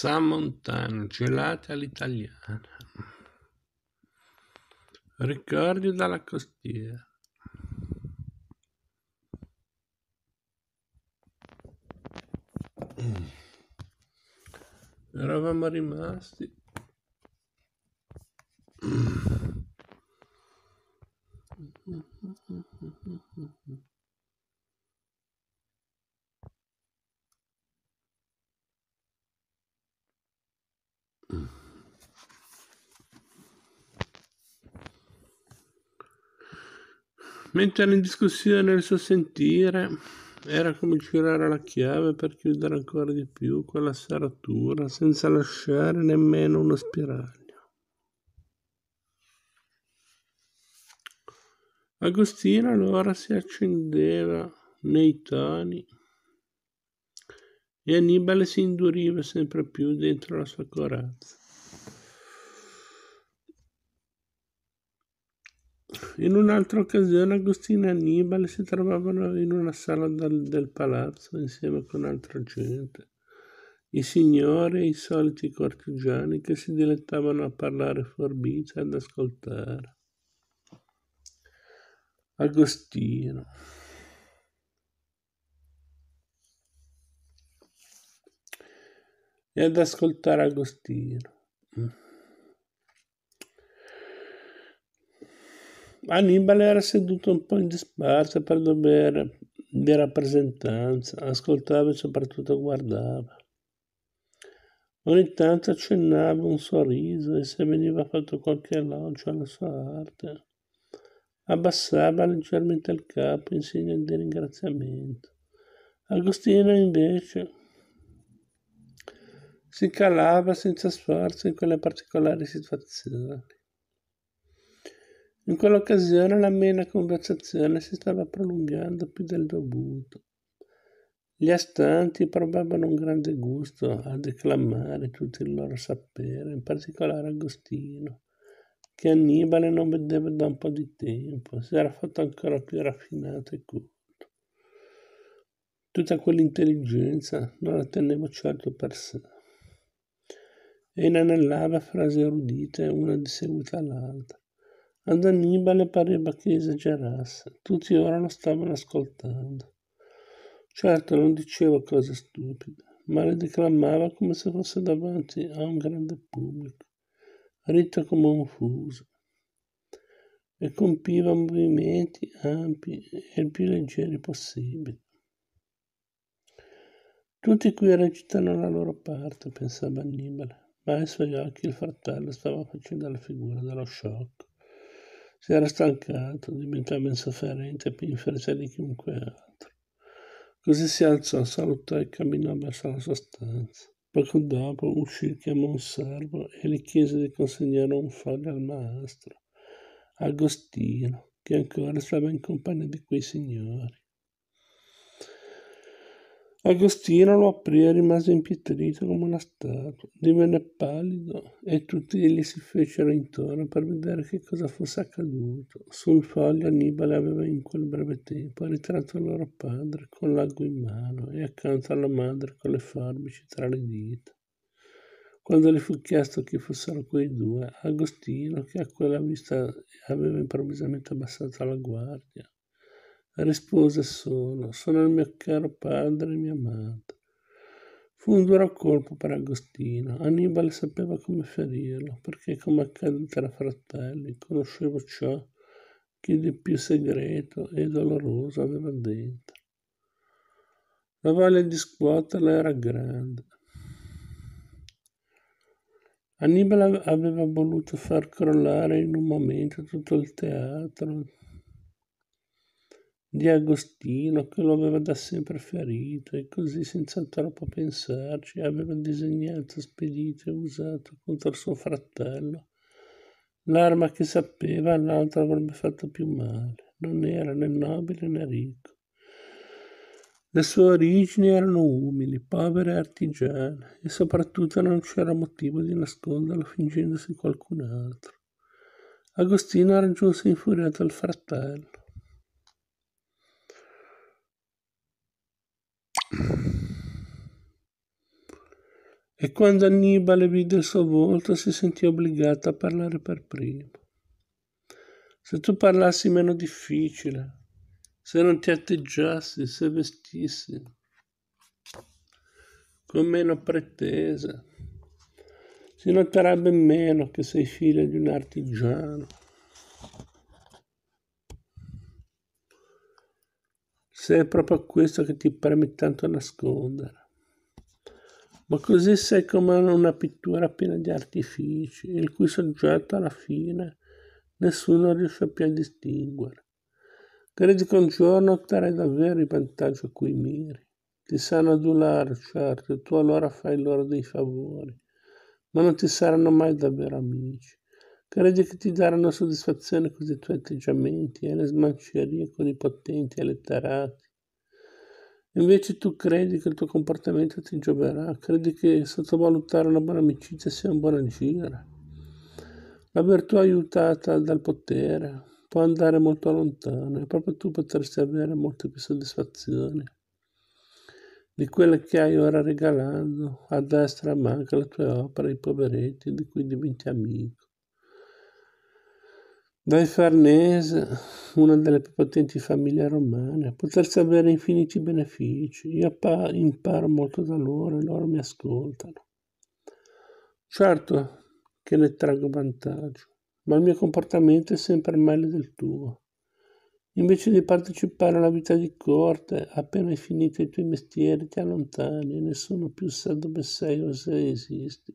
Tramontana, gelati all'italiana. Ricordi dalla costiera. Eravamo rimasti mettere in discussione il suo sentire era come girare la chiave per chiudere ancora di più quella serratura senza lasciare nemmeno uno spiraglio. Agostino allora si accendeva nei toni e Annibale si induriva sempre più dentro la sua corazza. In un'altra occasione Agostino e Annibale si trovavano in una sala del palazzo insieme con altra gente, i signori e i soliti cortigiani che si dilettavano a parlare forbice e ad ascoltare. Agostino. E ad ascoltare Agostino. Annibale era seduto un po' in disparte per dovere di rappresentanza, ascoltava e soprattutto guardava. Ogni tanto accennava un sorriso e se veniva fatto qualche elogio alla sua arte, abbassava leggermente il capo in segno di ringraziamento. Agostino invece si calava senza sforzo in quelle particolari situazioni. In quell'occasione l'amena conversazione si stava prolungando più del dovuto. Gli astanti provavano un grande gusto a declamare tutto il loro sapere, in particolare Agostino, che Annibale non vedeva da un po' di tempo, si era fatto ancora più raffinato e culto. Tutta quell'intelligenza non la tenevo certo per sé, e inanellava frasi erudite una di seguito all'altra. Ad Annibale pareva che esagerasse, tutti ora lo stavano ascoltando. Certo non diceva cose stupide, ma le declamava come se fosse davanti a un grande pubblico, ritto come un fuso, e compiva movimenti ampi e il più leggeri possibili. Tutti qui recitano la loro parte, pensava Annibale, ma ai suoi occhi il fratello stava facendo la figura dello sciocco. Si era stancato, diventava insofferente e più in fretta di chiunque altro. Così si alzò, salutò e camminò verso la sua stanza. Poco dopo uscì, chiamò un servo e gli chiese di consegnare un foglio al maestro, Agostino, che ancora stava in compagnia di quei signori. Agostino lo aprì e rimase impietrito come una statua, divenne pallido e tutti gli si fecero intorno per vedere che cosa fosse accaduto. Sul foglio Annibale aveva in quel breve tempo ritratto il loro padre con l'ago in mano e accanto alla madre con le forbici tra le dita. Quando gli fu chiesto chi fossero quei due, Agostino, che a quella vista aveva improvvisamente abbassato la guardia, rispose solo: sono il mio caro padre e mia madre. Fu un duro colpo per Agostino. Annibale sapeva come ferirlo, perché, come accade tra fratelli, conoscevo ciò che di più segreto e doloroso aveva dentro. La voglia di scuoterla era grande. Annibale aveva voluto far crollare in un momento tutto il teatro di Agostino, che lo aveva da sempre ferito, e così, senza troppo pensarci, aveva disegnato, spedito e usato contro suo fratello l'arma che sapeva all'altro avrebbe fatto più male. Non era né nobile né ricco. Le sue origini erano umili, povere e artigiane, e soprattutto non c'era motivo di nasconderlo fingendosi qualcun altro. Agostino raggiunse infuriato il fratello. E quando Annibale vide il suo volto si sentì obbligato a parlare per primo. Se tu parlassi meno difficile, se non ti atteggiassi, se vestissi con meno pretesa, si noterebbe meno che sei figlio di un artigiano. Se è proprio questo che ti preme tanto nascondere. Ma così sei come una pittura piena di artifici, il cui soggetto alla fine nessuno riesce più a distinguere. Credi che un giorno otterrai davvero i vantaggi a cui miri? Ti sanno adulare, certo, e tu allora fai loro dei favori, ma non ti saranno mai davvero amici. Credi che ti daranno soddisfazione così i tuoi atteggiamenti e le smancerie con i potenti e letterati? Invece tu credi che il tuo comportamento ti gioverà, credi che sottovalutare una buona amicizia sia un buon agire. La virtù aiutata dal potere può andare molto lontano e proprio tu potresti avere molte più soddisfazioni di quelle che hai ora regalando a destra e a manca le tue opere ai poveretti di cui diventi amico. Dai Farnese, una delle più potenti famiglie romane, potresti avere infiniti benefici. Io imparo molto da loro e loro mi ascoltano. Certo che ne traggo vantaggio, ma il mio comportamento è sempre meglio del tuo. Invece di partecipare alla vita di corte, appena hai finito i tuoi mestieri ti allontani e nessuno più sa dove sei o se esisti.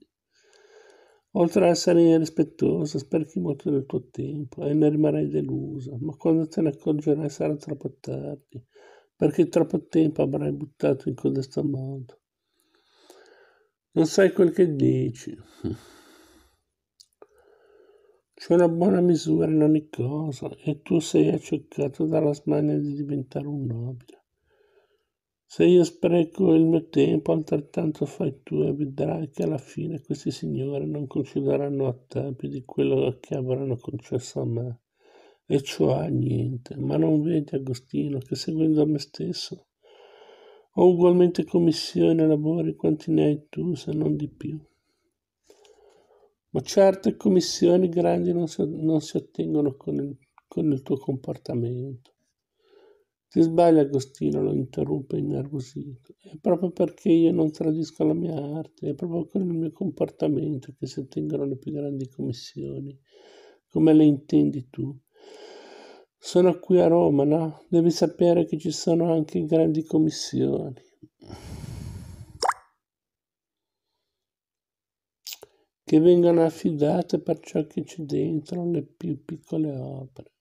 Oltre ad essere irrispettoso, sprechi molto del tuo tempo e ne rimarrai deluso, ma quando te ne accorgerai sarà troppo tardi, perché troppo tempo avrai buttato in codesto modo. Non sai quel che dici. C'è una buona misura in ogni cosa e tu sei accecato dalla smania di diventare un nobile. Se io spreco il mio tempo, altrettanto fai tu e vedrai che alla fine questi signori non concederanno a te più di quello che avranno concesso a me, e cioè niente. Ma non vedi, Agostino, che seguendo me stesso ho ugualmente commissioni e lavori quanti ne hai tu, se non di più. Ma certe commissioni grandi non si ottengono con il tuo comportamento. Ti sbagli, Agostino, lo interrompe innervosito. È proprio perché io non tradisco la mia arte, è proprio con il mio comportamento che si ottengono le più grandi commissioni, come le intendi tu. Sono qui a Roma, no? Devi sapere che ci sono anche grandi commissioni che vengono affidate per ciò che c'è dentro le più piccole opere.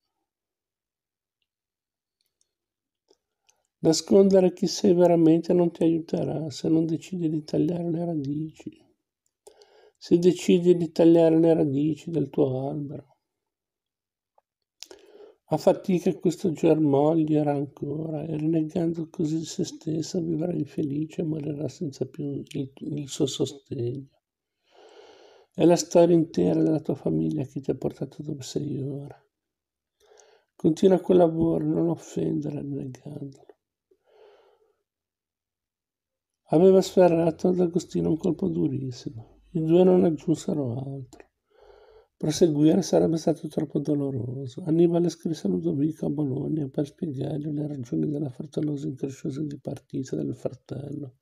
Nascondere chi sei veramente non ti aiuterà se non decidi di tagliare le radici. Se decidi di tagliare le radici del tuo albero, a fatica questo germoglierà ancora e rinnegando così se stesso vivrà infelice e morirà senza più il suo sostegno. È la storia intera della tua famiglia che ti ha portato dove sei ora. Continua quel lavoro, non offendere rinnegandolo. Aveva sferrato ad Agostino un colpo durissimo. I due non aggiunsero altro. Proseguire sarebbe stato troppo doloroso. Annibale scrisse a Ludovico a Bologna per spiegargli le ragioni della frettolosa incresciosa dipartita del fratello